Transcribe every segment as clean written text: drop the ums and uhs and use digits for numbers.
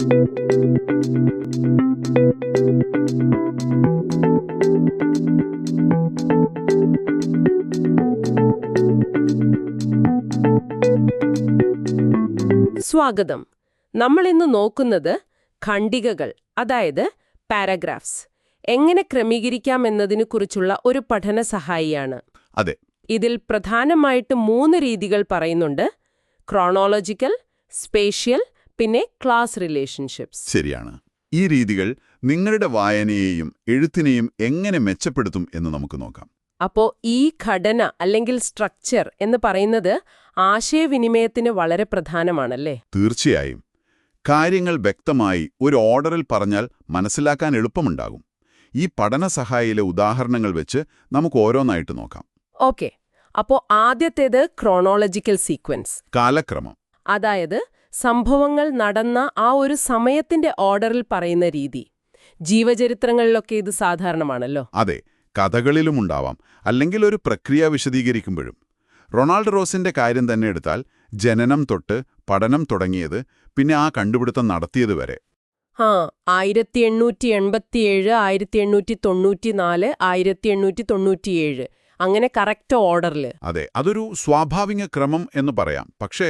സ്വാഗതം. നമ്മളിന്ന് നോക്കുന്നത് ഖണ്ഡികകൾ, അതായത് പാരഗ്രാഫ്സ് എങ്ങനെ ക്രമീകരിക്കാമെന്നതിനെക്കുറിച്ചുള്ള ഒരു പഠന സഹായിയാണ്. അതെ. ഇതിൽ പ്രധാനമായിട്ട് 3 രീതികൾ പറയുന്നുണ്ട്: ക്രോണോളജിക്കൽ, സ്പേഷ്യൽ, പിന്നെ ക്ലാസ് റിലേഷൻഷിപ്സ്. ശരിയാണ്. ഈ രീതികൾ നിങ്ങളുടെ വായനയെയും എഴുത്തിനെയും എങ്ങനെ മെച്ചപ്പെടുത്തും എന്ന് നമുക്ക് നോക്കാം. അപ്പോ ഈ ഘടന അല്ലെങ്കിൽ സ്ട്രക്ചർ എന്ന് പറയുന്നത് ആശയവിനിമയത്തിന് വളരെ പ്രധാനമാണല്ലേ? തീർച്ചയായും. കാര്യങ്ങൾ വ്യക്തമായി ഒരു ഓർഡറിൽ പറഞ്ഞാൽ മനസ്സിലാക്കാൻ എളുപ്പമുണ്ടാകും. ഈ പഠന സഹായിയിലെ ഉദാഹരണങ്ങൾ വെച്ച് നമുക്ക് ഓരോന്നായിട്ട് നോക്കാം. ഓക്കെ. അപ്പോ ആദ്യത്തേത് ക്രോണോളജിക്കൽ സീക്വൻസ്, കാലക്രമം. അതായത് സംഭവങ്ങൾ നടന്ന ആ ഒരു സമയത്തിന്റെ ഓർഡറിൽ പറയുന്ന രീതി. ജീവചരിത്രങ്ങളിലൊക്കെ ഇത് സാധാരണമാണല്ലോ. അതെ, കഥകളിലുമുണ്ടാവാം, അല്ലെങ്കിൽ ഒരു പ്രക്രിയ വിശദീകരിക്കുമ്പോഴും. റൊണാൾഡ് റോസിന്റെ കാര്യം തന്നെ എടുത്താൽ ജനനം തൊട്ട് പഠനം തുടങ്ങിയത്, പിന്നെ ആ കണ്ടുപിടുത്തം നടത്തിയത് വരെ. 1887, 1894, 1897 അങ്ങനെ കറക്റ്റ് ഓർഡറിൽ. അതെ, അതൊരു സ്വാഭാവിക ക്രമം എന്ന് പറയാം. പക്ഷേ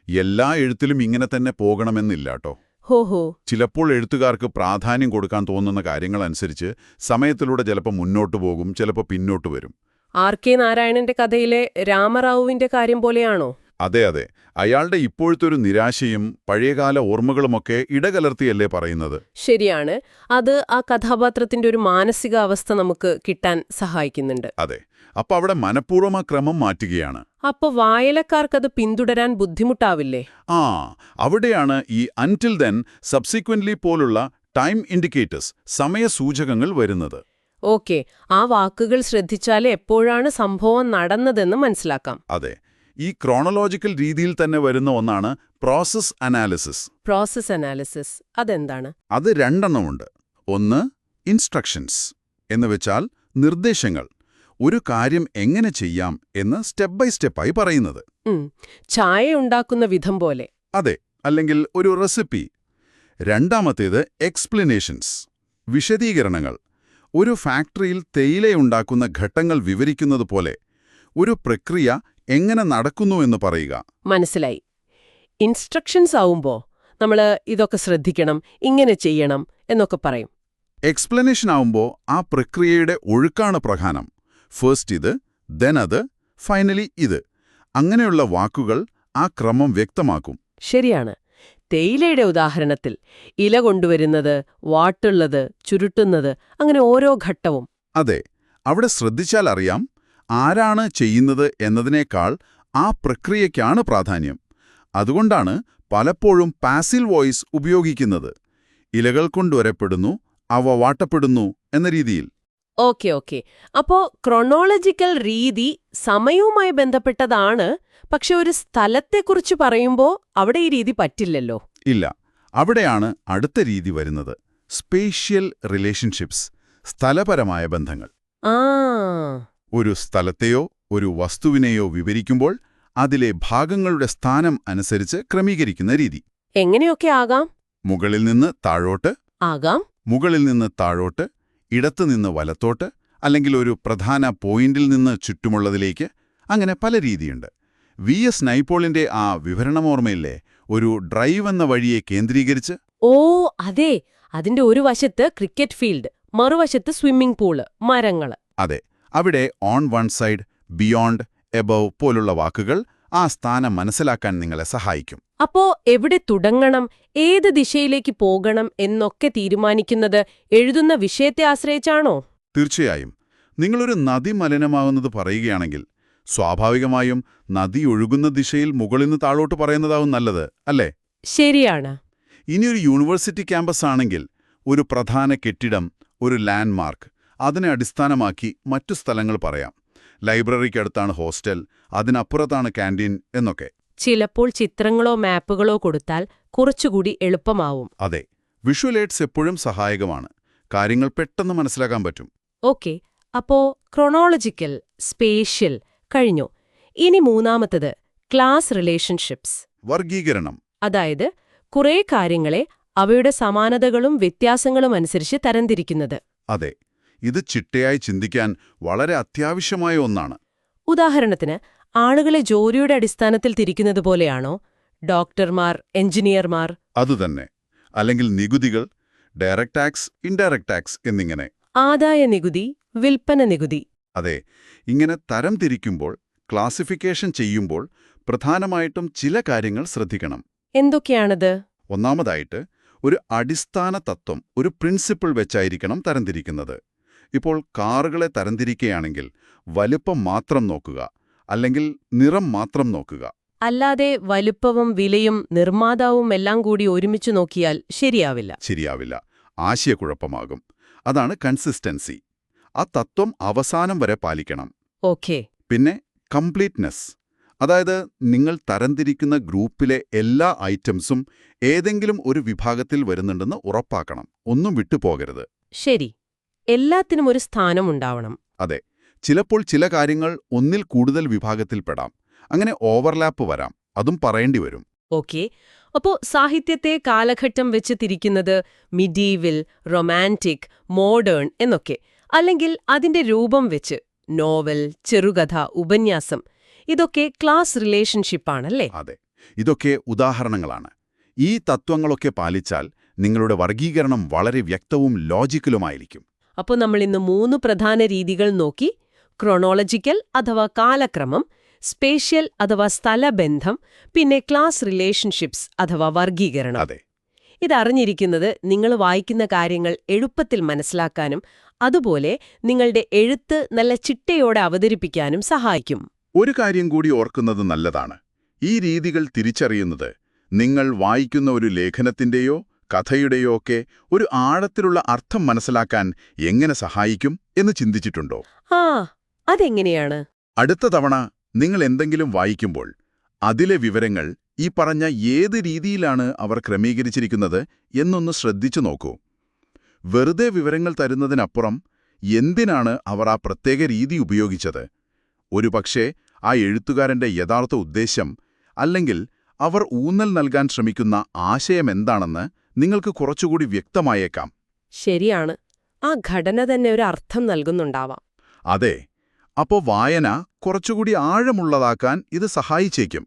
എല്ലാ എഴുത്തിലും ഇങ്ങനെ തന്നെ പോകണമെന്നില്ല കേട്ടോ. ഹോഹോ. ചിലപ്പോൾ എഴുത്തുകാർക്ക് പ്രാധാന്യം കൊടുക്കാൻ തോന്നുന്ന കാര്യങ്ങളനുസരിച്ച് സമയത്തിലൂടെ ചിലപ്പോൾ മുന്നോട്ടു പോകും, ചിലപ്പോൾ പിന്നോട്ട് വരും. R.K. നാരായണന്റെ കഥയിലെ രാമറാവുവിന്റെ കാര്യം പോലെയാണോ? അതെ അതെ. അയാളുടെ ഇപ്പോഴത്തെ ഒരു നിരാശയും പഴയകാല ഓർമ്മകളുമൊക്കെ ഇടകലർത്തിയല്ലേ പറയുന്നത്. ശരിയാണ്. അത് ആ കഥാപാത്രത്തിന്റെ ഒരു മാനസികാവസ്ഥ നമുക്ക് കിട്ടാൻ സഹായിക്കുന്നുണ്ട്. അതെ. അപ്പൊ അവിടെ മനഃപൂർവ്വം ആ ക്രമം മാറ്റുകയാണ്. അപ്പൊ വായനക്കാർക്കത് പിന്തുടരാൻ ബുദ്ധിമുട്ടാവില്ലേ? അവിടെയാണ് ഈ അൻറ്റിൽ ദെൻ, സബ്സിക്വന്റ്ലി പോലുള്ള ടൈം ഇൻഡിക്കേറ്റേഴ്സ്, സമയസൂചകങ്ങൾ വരുന്നത്. ഓക്കെ. ആ വാക്കുകൾ ശ്രദ്ധിച്ചാലേ എപ്പോഴാണ് സംഭവം നടന്നതെന്ന് മനസ്സിലാക്കാം. അതെ. ഈ ക്രോണോളജിക്കൽ രീതിയിൽ തന്നെ വരുന്ന ഒന്നാണ് പ്രോസസ് അനാലിസിസ്. പ്രോസസ് അനാലിസിസ് അതെന്താണ്? അത് 2 എണ്ണമുണ്ട്. ഒന്ന് ഇൻസ്ട്രക്ഷൻസ് എന്ന് വെച്ചാൽ നിർദ്ദേശങ്ങൾ, ഒരു കാര്യം എങ്ങനെ ചെയ്യാം എന്ന് സ്റ്റെപ്പ് ബൈ സ്റ്റെപ്പായി പറയുന്നത്. ചായ ഉണ്ടാക്കുന്ന വിധം പോലെ. അതെ, അല്ലെങ്കിൽ ഒരു റെസിപ്പി. രണ്ടാമത്തേത് എക്സ്പ്ലനേഷൻസ്, വിശദീകരണങ്ങൾ. ഒരു ഫാക്ടറിയിൽ തേയിലയുണ്ടാക്കുന്ന ഘട്ടങ്ങൾ വിവരിക്കുന്നത് പോലെ ഒരു പ്രക്രിയ എങ്ങനെ നടക്കുന്നുവെന്ന് പറയുക. മനസ്സിലായി. ഇൻസ്ട്രക്ഷൻസ് ആവുമ്പോ നമ്മൾ ഇതൊക്കെ ശ്രദ്ധിക്കണം, ഇങ്ങനെ ചെയ്യണം എന്നൊക്കെ പറയും. എക്സ്പ്ലനേഷൻ ആവുമ്പോൾ ആ പ്രക്രിയയുടെ ഒഴുക്കാണ് പ്രധാനം. ഫസ്റ്റ് ഇത്, ദെൻ അത്, ഫൈനലി ഇത്. അങ്ങനെയുള്ള വാക്കുകൾ ആ ക്രമം വ്യക്തമാക്കും. ശരിയാണ്. തേയിലയുടെ ഉദാഹരണത്തിൽ ഇല കൊണ്ടുവരുന്നത്, വാട്ടുള്ളത്, ചുരുട്ടുന്നത്, അങ്ങനെ ഓരോ ഘട്ടവും. അതെ. അവിടെ ശ്രദ്ധിച്ചാൽ അറിയാം, ആരാണ് ചെയ്യുന്നത് എന്നതിനേക്കാൾ ആ പ്രക്രിയയ്ക്കാണ് പ്രാധാന്യം. അതുകൊണ്ടാണ് പലപ്പോഴും പാസീവ് വോയിസ് ഉപയോഗിക്കുന്നത്. ഇലകൾ കൊണ്ടുവരപ്പെടുന്നു, അവ വാട്ടപ്പെടുന്നു എന്ന രീതിയിൽ. ഓക്കെ. അപ്പോ ക്രോണോളജിക്കൽ രീതി സമയവുമായി ബന്ധപ്പെട്ടതാണ്. പക്ഷെ ഒരു സ്ഥലത്തെക്കുറിച്ച് പറയുമ്പോ അവിടെ ഈ രീതി പറ്റില്ലല്ലോ. ഇല്ല. അവിടെയാണ് അടുത്ത രീതി വരുന്നത്. സ്പേഷ്യൽ റിലേഷൻഷിപ്സ്, സ്ഥലപരമായ ബന്ധങ്ങൾ. ഒരു സ്ഥലത്തെയോ ഒരു വസ്തുവിനെയോ വിവരിക്കുമ്പോൾ അതിലെ ഭാഗങ്ങളുടെ സ്ഥാനം അനുസരിച്ച് ക്രമീകരിക്കുന്ന രീതി. എങ്ങനെയൊക്കെ ആകാം? മുകളിൽ നിന്ന് താഴോട്ട് ആകാം. മുകളിൽ നിന്ന് താഴോട്ട്, ഇടത്തുനിന്ന് വലത്തോട്ട്, അല്ലെങ്കിൽ ഒരു പ്രധാന പോയിന്റിൽ നിന്ന് ചുറ്റുമുള്ളതിലേക്ക്. അങ്ങനെ പല രീതിയുണ്ട്. V.S. നൈപോളിന്റെ ആ വിവരണമോർമ്മയില്ലേ, ഒരു ഡ്രൈവ് എന്ന വഴിയെ കേന്ദ്രീകരിച്ച്. അതെ. അതിന്റെ ഒരു വശത്ത് ക്രിക്കറ്റ് ഫീൽഡ്, മറുവശത്ത് സ്വിമ്മിംഗ് പൂള്, മരങ്ങള്. അതെ. അവിടെ on one side, beyond, above പോലുള്ള വാക്കുകൾ ആ സ്ഥാനം മനസ്സിലാക്കാൻ നിങ്ങളെ സഹായിക്കും. അപ്പോ എവിടെ തുടങ്ങണം, ഏത് ദിശയിലേക്ക് പോകണം എന്നൊക്കെ തീരുമാനിക്കുന്നത് എഴുതുന്ന വിഷയത്തെ ആശ്രയിച്ചാണോ? തീർച്ചയായും. നിങ്ങളൊരു നദി മലിനമാകുന്നത് പറയുകയാണെങ്കിൽ സ്വാഭാവികമായും നദി ഒഴുകുന്ന ദിശയിൽ മുകളിൽ നിന്ന് താഴോട്ട് പറയുന്നതാവും നല്ലത്, അല്ലേ? ശരിയാണ്. ഇനിയൊരു യൂണിവേഴ്സിറ്റി ക്യാമ്പസ് ആണെങ്കിൽ ഒരു പ്രധാന കെട്ടിടം, ഒരു ലാൻഡ്മാർക്ക്, അതിനെ അടിസ്ഥാനമാക്കി മറ്റു സ്ഥലങ്ങൾ പറയാം. ലൈബ്രറിക്കടുത്താണ് ഹോസ്റ്റൽ, അതിനപ്പുറത്താണ് ക്യാൻറ്റീൻ എന്നൊക്കെ. ചിലപ്പോൾ ചിത്രങ്ങളോ മാപ്പുകളോ കൊടുത്താൽ കുറച്ചുകൂടി എളുപ്പമാവും. അതെ. വിഷ്വൽ എയ്ഡ്സ് എപ്പോഴും സഹായകമാണ്. കാര്യങ്ങൾ പെട്ടെന്ന് മനസ്സിലാക്കാൻ പറ്റും. ഓക്കെ. അപ്പോ ക്രോണോളജിക്കൽ, സ്പേഷ്യൽ കഴിഞ്ഞു. ഇനി മൂന്നാമത്തത് ക്ലാസ് റിലേഷൻഷിപ്സ്, വർഗീകരണം. അതായത് കുറേ കാര്യങ്ങളെ അവയുടെ സമാനതകളും വ്യത്യാസങ്ങളും അനുസരിച്ച് തരംതിരിക്കുന്നത്. അതെ, ഇത് ചിട്ടയായി ചിന്തിക്കാൻ വളരെ അത്യാവശ്യമായ ഒന്നാണ്. ഉദാഹരണത്തിന്, ആളുകളെ ജോലിയുടെ അടിസ്ഥാനത്തിൽ തിരിക്കുന്നത് പോലെയാണോ ഡോക്ടർമാർ, എഞ്ചിനീയർമാർ? അതുതന്നെ. അല്ലെങ്കിൽ നികുതികൾ, ഡയറക്ട് ടാക്സ്, ഇൻഡയറക്ട് ടാക്സ് എന്നിങ്ങനെ. ആദായ നികുതി, വിൽപ്പന നികുതി. അതെ, ഇങ്ങനെ തരം തിരിക്കുമ്പോൾ, ക്ലാസിഫിക്കേഷൻ ചെയ്യുമ്പോൾ പ്രധാനമായിട്ടും ചില കാര്യങ്ങൾ ശ്രദ്ധിക്കണം. എന്തൊക്കെയാണത്? ഒന്നാമതായിട്ട്, ഒരു അടിസ്ഥാന തത്വം, ഒരു പ്രിൻസിപ്പിൾ വെച്ചായിരിക്കണം തരംതിരിക്കുന്നത്. ഇപ്പോൾ കാറുകളെ തരംതിരിക്കുകയാണെങ്കിൽ വലുപ്പം മാത്രം നോക്കുക, അല്ലെങ്കിൽ നിറം മാത്രം നോക്കുക. അല്ലാതെ വലുപ്പവും വിലയും നിർമ്മാതാവും എല്ലാം കൂടി ഒരുമിച്ച് നോക്കിയാൽ ശരിയാവില്ല. ആശയക്കുഴപ്പമാകും. അതാണ് കൺസിസ്റ്റൻസി. ആ തത്വം അവസാനം വരെ പാലിക്കണം. ഓക്കേ. പിന്നെ കംപ്ലീറ്റ്നെസ്. അതായത് നിങ്ങൾ തരംതിരിക്കുന്ന ഗ്രൂപ്പിലെ എല്ലാ ഐറ്റംസും ഏതെങ്കിലും ഒരു വിഭാഗത്തിൽ വരുന്നുണ്ടെന്ന് ഉറപ്പാക്കണം. ഒന്നും വിട്ടുപോകരുത്. ശരി. എല്ലാത്തിനും ഒരു സ്ഥാനം ഉണ്ടാവണം. അതെ. ചിലപ്പോൾ ചില കാര്യങ്ങൾ ഒന്നിൽ കൂടുതൽ വിഭാഗത്തിൽപ്പെടാം. അങ്ങനെ ഓവർലാപ്പ് വരാം. അതും പറയേണ്ടി വരും. ഓക്കേ. അപ്പോ സാഹിത്യത്തെ കാലഘട്ടം വെച്ച് തിരിക്കുന്നത് മിഡീവൽ, റൊമാൻറ്റിക്, മോഡേൺ എന്നൊക്കെ, അല്ലെങ്കിൽ അതിന്റെ രൂപം വെച്ച് നോവൽ, ചെറുകഥ, ഉപന്യാസം, ഇതൊക്കെ ക്ലാസ് റിലേഷൻഷിപ്പാണല്ലേ? അതെ, ഇതൊക്കെ ഉദാഹരണങ്ങളാണ്. ഈ തത്വങ്ങളൊക്കെ പാലിച്ചാൽ നിങ്ങളുടെ വർഗീകരണം വളരെ വ്യക്തവും ലോജിക്കലുമായിരിക്കും. അപ്പോൾ നമ്മൾ ഇന്ന് 3 പ്രധാന രീതികൾ നോക്കി: ക്രോണോളജിക്കൽ അഥവാ കാലക്രമം, സ്പേഷ്യൽ അഥവാ സ്ഥലബന്ധം, പിന്നെ ക്ലാസ് റിലേഷൻഷിപ്സ് അഥവാ വർഗീകരണം. അതെ. ഇതറിഞ്ഞിരിക്കുന്നത് നിങ്ങൾ വായിക്കുന്ന കാര്യങ്ങൾ എളുപ്പത്തിൽ മനസ്സിലാക്കാനും അതുപോലെ നിങ്ങളുടെ എഴുത്ത് നല്ല ചിട്ടയോടെ അവതരിപ്പിക്കാനും സഹായിക്കും. ഒരു കാര്യം കൂടി ഓർക്കുന്നത് നല്ലതാണ്. ഈ രീതികൾ തിരിച്ചറിയുന്നത് നിങ്ങൾ വായിക്കുന്ന ഒരു ലേഖനത്തിന്റെയോ കഥയുടെയോ ഒക്കെ ഒരു ആഴത്തിലുള്ള അർത്ഥം മനസ്സിലാക്കാൻ എങ്ങനെ സഹായിക്കും എന്ന് ചിന്തിച്ചിട്ടുണ്ടോ? അതെങ്ങനെയാണ്? അടുത്ത തവണ നിങ്ങൾ എന്തെങ്കിലും വായിക്കുമ്പോൾ അതിലെ വിവരങ്ങൾ ഈ പറഞ്ഞ ഏത് രീതിയിലാണ് അവർ ക്രമീകരിച്ചിരിക്കുന്നത് എന്നൊന്ന് ശ്രദ്ധിച്ചു നോക്കൂ. വെറുതെ വിവരങ്ങൾ തരുന്നതിനപ്പുറം എന്തിനാണ് അവർ ആ പ്രത്യേക രീതി ഉപയോഗിച്ചത്? ഒരുപക്ഷേ ആ എഴുത്തുകാരന്റെ യഥാർത്ഥ ഉദ്ദേശ്യം, അല്ലെങ്കിൽ അവർ ഊന്നൽ നൽകാൻ ശ്രമിക്കുന്ന ആശയം എന്താണെന്ന് നിങ്ങൾക്ക് കുറച്ചുകൂടി വ്യക്തമായേക്കാം. ശരിയാണ്. ആ ഘടന തന്നെ ഒരു അർത്ഥം നൽകുന്നുണ്ടാവാം. അതെ. അപ്പോൾ വായന കുറച്ചുകൂടി ആഴമുള്ളതാക്കാൻ ഇത് സഹായിച്ചേക്കും.